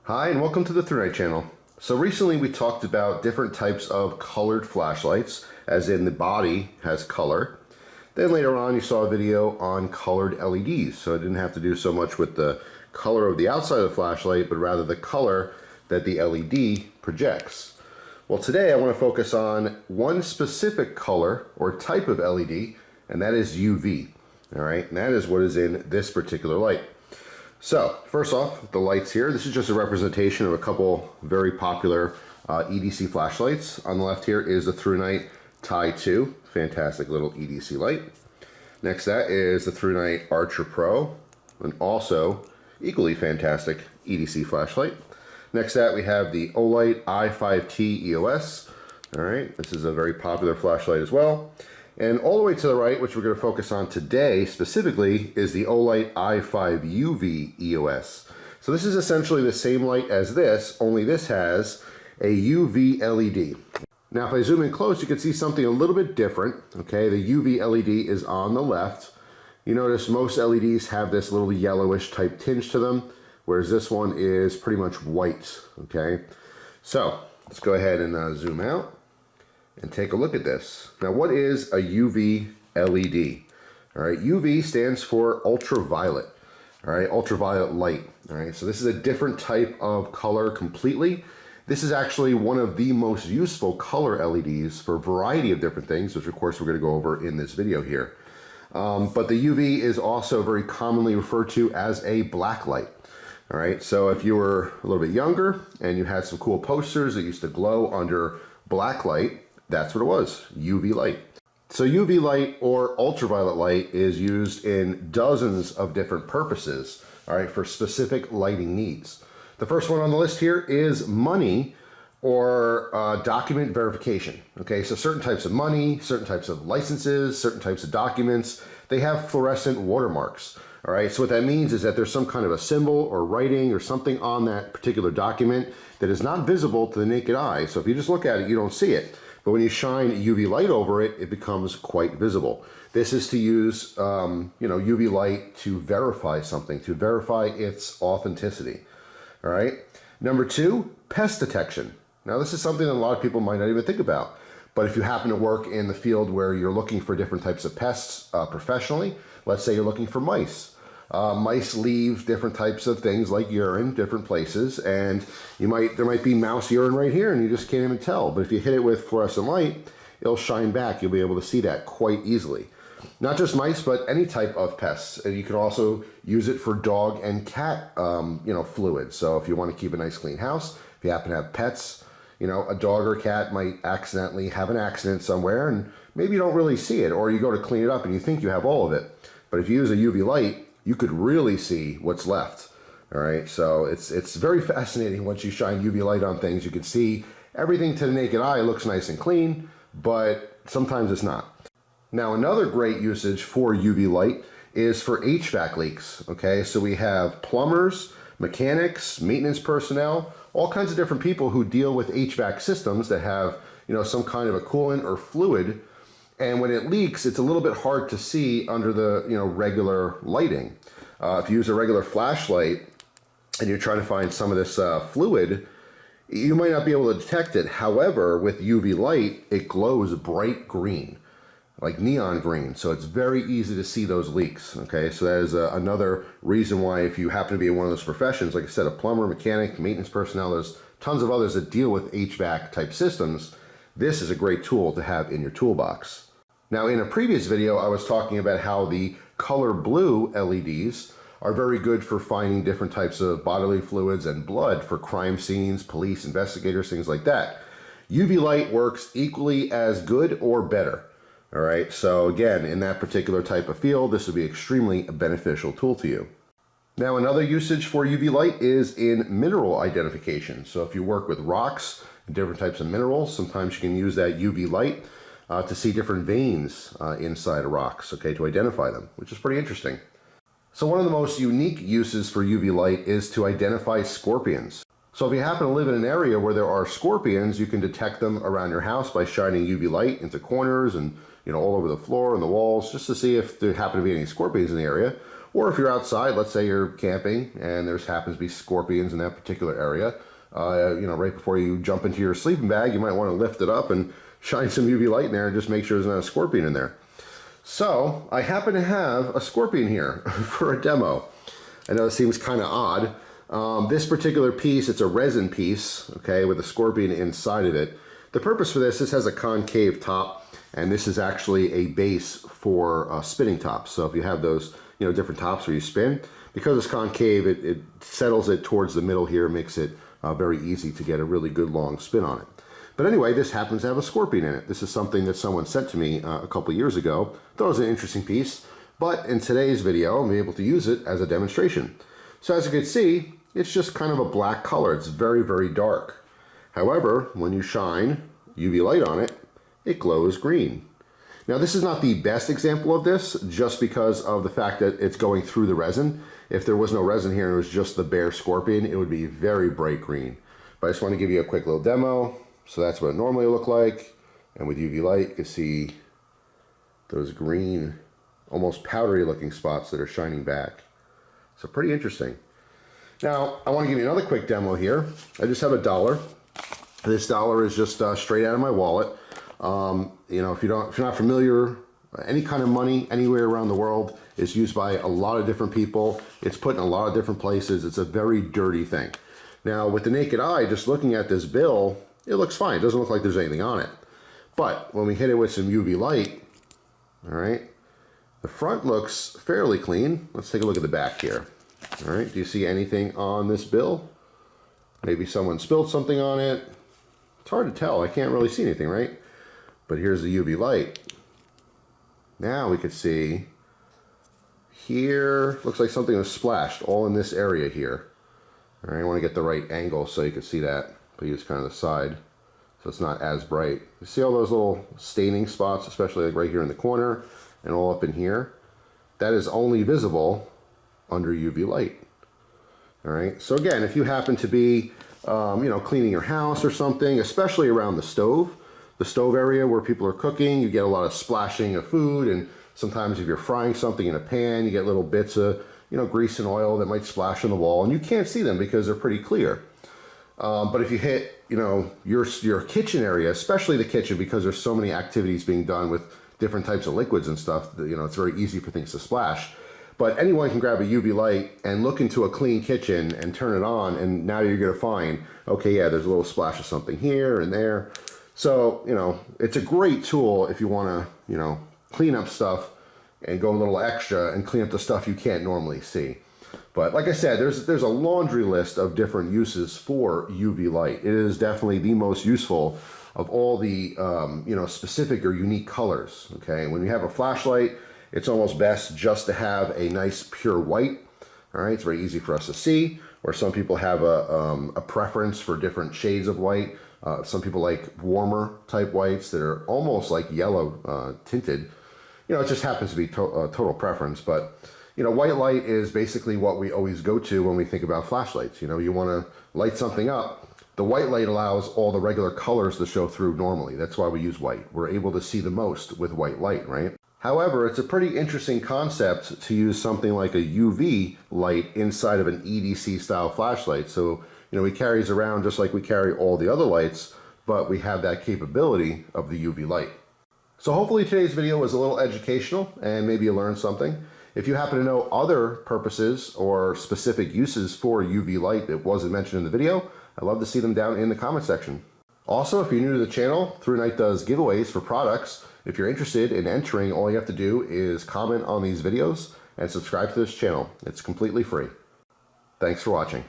Hi and welcome to the Thrunite channel. So recently we talked about different types of colored flashlights, as in the body has color. Then later on you saw a video on colored LEDs, so I didn't have to do so much with the color of the outside of the flashlight, but rather the color that the LED projects. Well, today I want to focus on one specific color or type of LED, and that is UV. All right, and that is what is in this particular light. So first off, the lights here, this is just a representation of a couple very popular EDC flashlights. On the left here is the Thrunite Ti2, fantastic little EDC light. Next to that is the Thrunite Archer Pro, and also equally fantastic EDC flashlight. Next to that we have the Olight i5T EOS. All right, this is a very popular flashlight as well. And all the way to the right, which we're going to focus on today specifically, is the Olight i5UV EOS. So this is essentially the same light as this, only this has a UV LED. Now if I zoom in close, you can see something a little bit different. Okay, the UV LED is on the left. You notice most LEDs have this little yellowish type tinge to them, whereas this one is pretty much white. Okay, so let's go ahead and zoom out and take a look at this. Now, what is a UV LED? All right, UV stands for ultraviolet. All right, ultraviolet light. All right, so this is a different type of color completely. This is actually one of the most useful color LEDs for a variety of different things, which of course we're going to go over in this video here. But the UV is also very commonly referred to as a blacklight. All right, so if you were a little bit younger and you had some cool posters that used to glow under blacklight, that's what it was, UV light. So UV light or ultraviolet light is used in dozens of different purposes, all right, for specific lighting needs. The first one on the list here is money or document verification. Okay, so certain types of money, certain types of licenses, certain types of documents, they have fluorescent watermarks. All right, so what that means is that there's some kind of a symbol or writing or something on that particular document that is not visible to the naked eye. So if you just look at it, you don't see it. But when you shine UV light over it, it becomes quite visible. This is to use UV light to verify something, to verify its authenticity. All right. Number two, pest detection. Now this is something that a lot of people might not even think about. But if you happen to work in the field where you're looking for different types of pests professionally, let's say you're looking for mice. Mice leave different types of things like urine, different places, and there might be mouse urine right here and you just can't even tell. But if you hit it with fluorescent light, it'll shine back. You'll be able to see that quite easily. Not just mice, but any type of pests. And you can also use it for dog and cat fluids. So if you want to keep a nice clean house, if you happen to have pets, a dog or cat might accidentally have an accident somewhere and maybe you don't really see it, or you go to clean it up and you think you have all of it. But if you use a UV light, you could really see what's left. All right, so it's very fascinating once you shine UV light on things. You can see everything to the naked eye looks nice and clean, but sometimes it's not. Now, another great usage for UV light is for HVAC leaks. Okay, so we have plumbers, mechanics, maintenance personnel, all kinds of different people who deal with HVAC systems that have some kind of a coolant or fluid. And when it leaks, it's a little bit hard to see under the regular lighting. If you use a regular flashlight and you're trying to find some of this fluid, you might not be able to detect it. However, with UV light, it glows bright green, like neon green. So it's very easy to see those leaks. Okay, so that is another reason why, if you happen to be in one of those professions, like I said, a plumber, mechanic, maintenance personnel, there's tons of others that deal with HVAC type systems. This is a great tool to have in your toolbox. Now, in a previous video, I was talking about how the color blue LEDs are very good for finding different types of bodily fluids and blood for crime scenes, police, investigators, things like that. UV light works equally as good or better. All right, so again, in that particular type of field, this would be extremely beneficial tool to you. Now, another usage for UV light is in mineral identification. So if you work with rocks and different types of minerals, sometimes you can use that UV light to see different veins inside of rocks, okay, to identify them, which is pretty interesting. So one of the most unique uses for UV light is to identify scorpions. So if you happen to live in an area where there are scorpions, you can detect them around your house by shining UV light into corners and all over the floor and the walls, just to see if there happen to be any scorpions in the area. Or if you're outside, let's say you're camping and there happens to be scorpions in that particular area, you know, right before you jump into your sleeping bag, you might want to lift it up and shine some UV light in there and just make sure there's not a scorpion in there. So I happen to have a scorpion here for a demo. I know it seems kind of odd. This particular piece, it's a resin piece, okay, with a scorpion inside of it. The purpose for this has a concave top, and this is actually a base for spinning tops. So if you have those, you know, different tops where you spin, because it's concave, it settles it towards the middle here, makes it very easy to get a really good long spin on it. But anyway, this happens to have a scorpion in it. This is something that someone sent to me a couple years ago. Thought it was an interesting piece, but in today's video, I'll be able to use it as a demonstration. So as you can see, it's just kind of a black color. It's very, very dark. However, when you shine UV light on it, it glows green. Now, this is not the best example of this, just because of the fact that it's going through the resin. If there was no resin here and it was just the bare scorpion, it would be very bright green. But I just want to give you a quick little demo. So that's what it normally look like. And with UV light, you can see those green, almost powdery looking spots that are shining back. So pretty interesting. Now, I want to give you another quick demo here. I just have $1. This dollar is just straight out of my wallet. You know, if you're not familiar, any kind of money anywhere around the world is used by a lot of different people. It's put in a lot of different places. It's a very dirty thing. Now, with the naked eye, just looking at this bill, it looks fine. It doesn't look like there's anything on it. But when we hit it with some UV light, all right, the front looks fairly clean. Let's take a look at the back here. All right, do you see anything on this bill? Maybe someone spilled something on it. It's hard to tell. I can't really see anything, right? But here's the UV light. Now we can see here, looks like something was splashed all in this area here. All right, I want to get the right angle so you can see that. But use kind of the side so it's not as bright. You see all those little staining spots, especially like right here in the corner and all up in here? That is only visible under UV light. All right, so again, if you happen to be you know, cleaning your house or something, especially around the stove area where people are cooking, you get a lot of splashing of food, and sometimes if you're frying something in a pan, you get little bits of, you know, grease and oil that might splash on the wall, and you can't see them because they're pretty clear. But if you hit, you know, your kitchen area, especially the kitchen, because there's so many activities being done with different types of liquids and stuff, you know, it's very easy for things to splash. But anyone can grab a UV light and look into a clean kitchen and turn it on, and now you're going to find, okay, yeah, there's a little splash of something here and there. So, you know, it's a great tool if you want to, you know, clean up stuff and go a little extra and clean up the stuff you can't normally see. But like I said, there's a laundry list of different uses for UV light. It is definitely the most useful of all the, you know, specific or unique colors, okay? When you have a flashlight, it's almost best just to have a nice pure white, all right? It's very easy for us to see, or some people have a preference for different shades of white. Some people like warmer type whites that are almost like yellow tinted. You know, it just happens to be total preference, but you know, white light is basically what we always go to when we think about flashlights. You know, you want to light something up. The white light allows all the regular colors to show through normally. That's why we use white. We're able to see the most with white light, right? However, it's a pretty interesting concept to use something like a UV light inside of an EDC style flashlight. So, you know, we carry these around just like we carry all the other lights, but we have that capability of the UV light. So hopefully today's video was a little educational and maybe you learned something. If you happen to know other purposes or specific uses for UV light that wasn't mentioned in the video, I'd love to see them down in the comment section. Also, if you're new to the channel, Thrunite does giveaways for products. If you're interested in entering, all you have to do is comment on these videos and subscribe to this channel. It's completely free. Thanks for watching.